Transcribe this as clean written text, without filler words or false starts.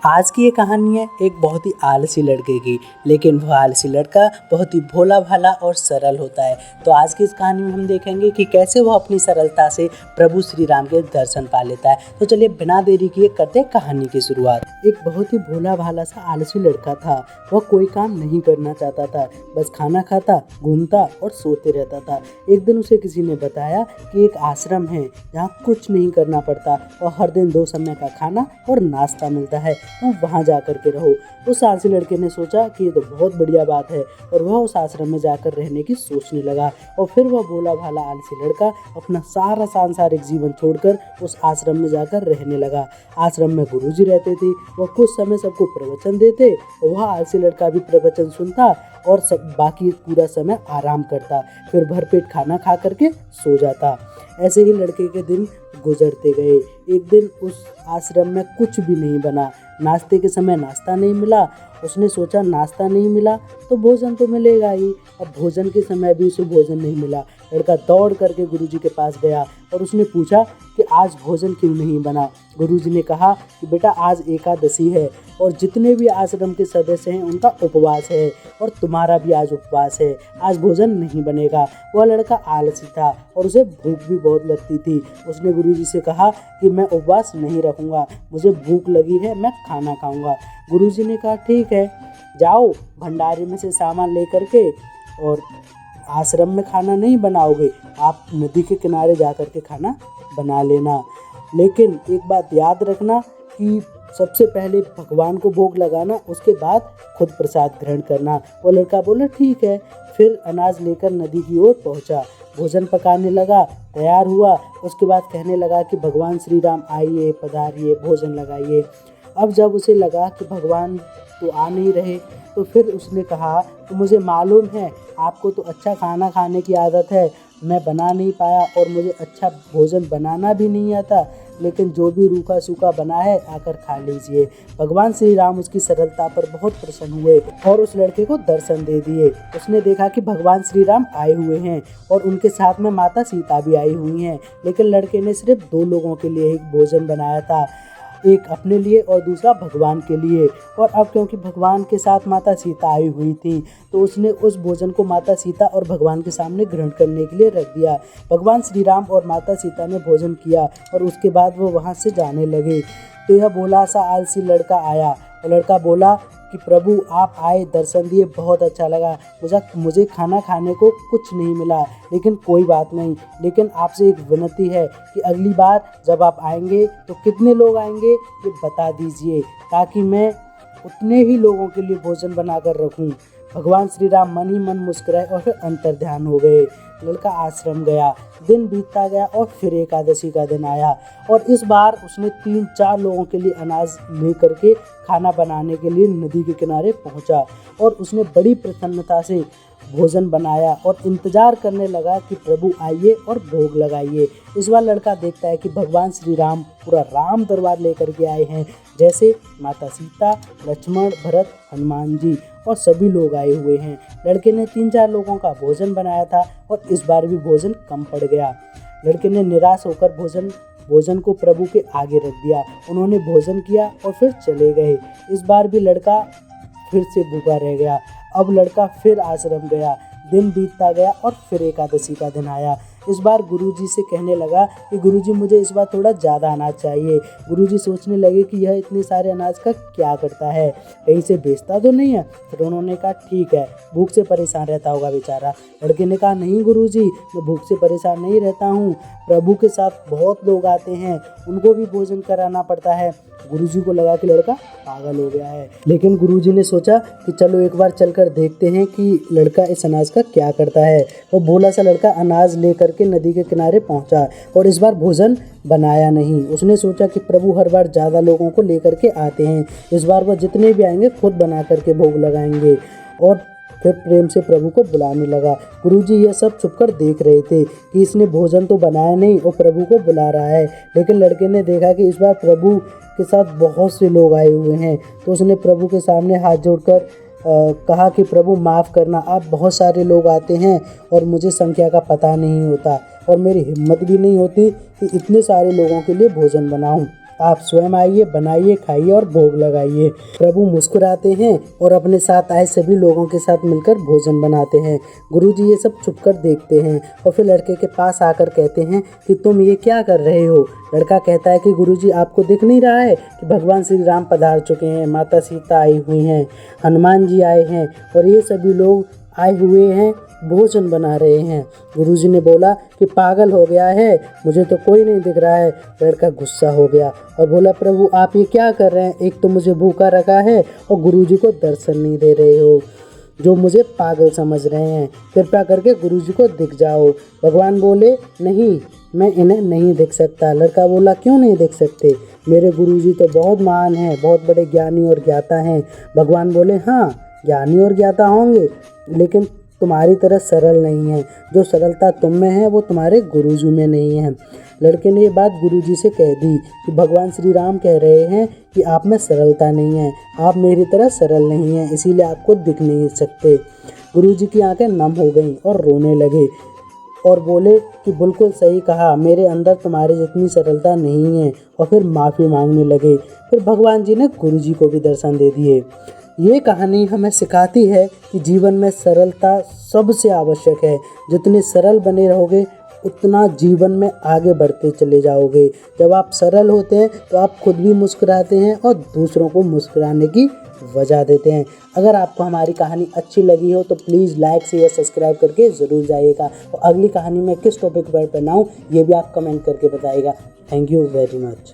आज की ये कहानी है एक बहुत ही आलसी लड़के की। लेकिन वह आलसी लड़का बहुत ही भोला भाला और सरल होता है। तो आज की इस कहानी में हम देखेंगे कि कैसे वह अपनी सरलता से प्रभु श्री राम के दर्शन पा लेता है। तो चलिए बिना देरी किए करते हैं कहानी की शुरुआत। एक बहुत ही भोला भाला सा आलसी लड़का था। वह कोई काम नहीं करना चाहता था, बस खाना खाता, घूमता और सोते रहता था। एक दिन उसे किसी ने बताया कि एक आश्रम है जहाँ कुछ नहीं करना पड़ता और हर दिन 2 समय का खाना और नाश्ता मिलता है, तो वहाँ जा कर के रहो। उस आलसी लड़के ने सोचा कि ये तो बहुत बढ़िया बात है और वह उस आश्रम में जाकर रहने की सोचने लगा। और फिर वह भोला भाला आलसी लड़का अपना सारा सांसारिक जीवन छोड़कर उस आश्रम में जाकर रहने लगा। आश्रम में गुरुजी रहते थे, वह कुछ समय सबको प्रवचन देते और वह आलसी लड़का भी प्रवचन सुनता और सब बाकी पूरा समय आराम करता, फिर भरपेट खाना खा करके सो जाता। ऐसे ही लड़के के दिन गुजरते गए। एक दिन उस आश्रम में कुछ भी नहीं बना। नाश्ते के समय नाश्ता नहीं मिला। उसने सोचा नाश्ता नहीं मिला तो भोजन तो मिलेगा ही। अब भोजन के समय भी उसे भोजन नहीं मिला। लड़का दौड़ करके गुरुजी के पास गया और उसने पूछा कि आज भोजन क्यों नहीं बना। गुरुजी ने कहा कि बेटा आज एकादशी है और जितने भी आश्रम के सदस्य हैं उनका उपवास है और तुम्हारा भी आज उपवास है, आज भोजन नहीं बनेगा। वह लड़का आलसी था और उसे भूख भी बहुत लगती थी। उसने गुरुजी से कहा कि मैं उपवास नहीं रखूँगा, मुझे भूख लगी है, मैं खाना खाऊँगा। गुरुजी ने कहा ठीक है, जाओ भंडारे में से सामान लेकर के, और आश्रम में खाना नहीं बनाओगे, आप नदी के किनारे जा कर के खाना बना लेना। लेकिन एक बात याद रखना कि सबसे पहले भगवान को भोग लगाना, उसके बाद खुद प्रसाद ग्रहण करना। वो लड़का बोला ठीक है। फिर अनाज लेकर नदी की ओर पहुंचा, भोजन पकाने लगा, तैयार हुआ। उसके बाद कहने लगा कि भगवान श्री राम आइए, पधारिए, भोजन लगाइए। अब जब उसे लगा कि भगवान तो आ नहीं रहे, तो फिर उसने कहा तो मुझे मालूम है आपको तो अच्छा खाना खाने की आदत है, मैं बना नहीं पाया और मुझे अच्छा भोजन बनाना भी नहीं आता, लेकिन जो भी रूखा सूखा बना है आकर खा लीजिए। भगवान श्री राम उसकी सरलता पर बहुत प्रसन्न हुए और उस लड़के को दर्शन दे दिए। उसने देखा कि भगवान श्री राम आए हुए हैं और उनके साथ में माता सीता भी आई हुई हैं। लेकिन लड़के ने सिर्फ 2 लोगों के लिए ही भोजन बनाया था, एक अपने लिए और दूसरा भगवान के लिए। और अब क्योंकि भगवान के साथ माता सीता आई हुई थी, तो उसने उस भोजन को माता सीता और भगवान के सामने ग्रहण करने के लिए रख दिया। भगवान श्री राम और माता सीता ने भोजन किया और उसके बाद वो वहाँ से जाने लगे। तो यह भोला सा आलसी लड़का आया और लड़का बोला कि प्रभु आप आए, दर्शन दिए, बहुत अच्छा लगा। मुझे खाना खाने को कुछ नहीं मिला, लेकिन कोई बात नहीं। लेकिन आपसे एक विनती है कि अगली बार जब आप आएंगे तो कितने लोग आएंगे ये बता दीजिए, ताकि मैं उतने ही लोगों के लिए भोजन बनाकर रखूं। भगवान श्री राम मन ही मन मुस्कुराए और फिर अंतर्ध्यान हो गए। लड़का आश्रम गया, दिन बीतता गया और फिर एकादशी का दिन आया और इस बार उसने 3-4 लोगों के लिए अनाज लेकर के खाना बनाने के लिए नदी के किनारे पहुंचा और उसने बड़ी प्रसन्नता से भोजन बनाया और इंतजार करने लगा कि प्रभु आइए और भोग लगाइए। इस बार लड़का देखता है कि भगवान श्री राम पूरा राम दरबार लेकर के आए हैं, जैसे माता सीता, लक्ष्मण, भरत, हनुमान जी और सभी लोग आए हुए हैं। लड़के ने 3-4 लोगों का भोजन बनाया था और इस बार भी भोजन कम पड़ गया। लड़के ने निराश होकर भोजन को प्रभु के आगे रख दिया। उन्होंने भोजन किया और फिर चले गए। इस बार भी लड़का फिर से भूखा रह गया। अब लड़का फिर आश्रम गया, दिन बीतता गया और फिर एकादशी का दिन आया। इस बार गुरुजी से कहने लगा कि गुरुजी मुझे इस बार थोड़ा ज़्यादा अनाज चाहिए। गुरुजी सोचने लगे कि यह इतने सारे अनाज का क्या करता है, कहीं से बेचता तो नहीं है। फिर उन्होंने कहा ठीक है, भूख से परेशान रहता होगा बेचारा। लड़के ने कहा नहीं गुरुजी, मैं भूख से परेशान नहीं रहता हूँ, प्रभु के साथ बहुत लोग आते हैं, उनको भी भोजन कराना पड़ता है। गुरुजी को लगा कि लड़का पागल हो गया है, लेकिन गुरुजी ने सोचा कि चलो एक बार चलकर देखते हैं कि लड़का इस अनाज का क्या करता है। वो भोला सा लड़का अनाज लेकर के नदी के किनारे पहुंचा और इस बार भोजन बनाया नहीं। उसने सोचा कि प्रभु हर बार ज़्यादा लोगों को लेकर के आते हैं, इस बार वह जितने भी आएंगे खुद बना करके भोग लगाएंगे। और फिर प्रेम से प्रभु को बुलाने लगा। गुरुजी यह सब छुपकर देख रहे थे कि इसने भोजन तो बनाया नहीं और प्रभु को बुला रहा है। लेकिन लड़के ने देखा कि इस बार प्रभु के साथ बहुत से लोग आए हुए हैं, तो उसने प्रभु के सामने हाथ जोड़कर कहा कि प्रभु माफ़ करना, आप बहुत सारे लोग आते हैं और मुझे संख्या का पता नहीं होता और मेरी हिम्मत भी नहीं होती कि इतने सारे लोगों के लिए भोजन बनाऊं। आप स्वयं आइए, बनाइए, खाइए और भोग लगाइए। प्रभु मुस्कुराते हैं और अपने साथ आए सभी लोगों के साथ मिलकर भोजन बनाते हैं। गुरुजी ये सब छुपकर देखते हैं और फिर लड़के के पास आकर कहते हैं कि तुम ये क्या कर रहे हो। लड़का कहता है कि गुरुजी आपको दिख नहीं रहा है कि भगवान श्री राम पधार चुके हैं, माता सीता आई हुई हैं, हनुमान जी आए हैं और ये सभी लोग आए हुए हैं, भोजन बना रहे हैं। गुरुजी ने बोला कि पागल हो गया है, मुझे तो कोई नहीं दिख रहा है। लड़का गुस्सा हो गया और बोला प्रभु आप ये क्या कर रहे हैं, एक तो मुझे भूखा रखा है और गुरुजी को दर्शन नहीं दे रहे हो, जो मुझे पागल समझ रहे हैं, कृपया करके गुरुजी को दिख जाओ। भगवान बोले नहीं, मैं इन्हें नहीं देख सकता। लड़का बोला क्यों नहीं देख सकते, मेरे गुरुजी तो बहुत महान हैं, बहुत बड़े ज्ञानी और ज्ञाता हैं। भगवान बोले हाँ ज्ञानी और ज्ञाता होंगे, लेकिन तुम्हारी तरह सरल नहीं है। जो सरलता तुम में है वो तुम्हारे गुरुजी में नहीं है। लड़के ने ये बात गुरुजी से कह दी कि भगवान श्री राम कह रहे हैं कि आप में सरलता नहीं है, आप मेरी तरह सरल नहीं हैं, इसीलिए आपको दिख नहीं सकते। गुरुजी की आंखें नम हो गईं और रोने लगे और बोले कि बिल्कुल सही कहा, मेरे अंदर तुम्हारे जितनी सरलता नहीं है, और फिर माफ़ी मांगने लगे। फिर भगवान जी ने गुरुजी को भी दर्शन दे दिए। ये कहानी हमें सिखाती है कि जीवन में सरलता सबसे आवश्यक है। जितने सरल बने रहोगे उतना जीवन में आगे बढ़ते चले जाओगे। जब आप सरल होते हैं तो आप खुद भी मुस्कुराते हैं और दूसरों को मुस्कुराने की वजह देते हैं। अगर आपको हमारी कहानी अच्छी लगी हो तो प्लीज़ लाइक शेयर सब्सक्राइब करके ज़रूर जाइएगा, और अगली कहानी में किस टॉपिक पर बनाऊँ ये भी आप कमेंट करके बताइएगा। Thank you very much.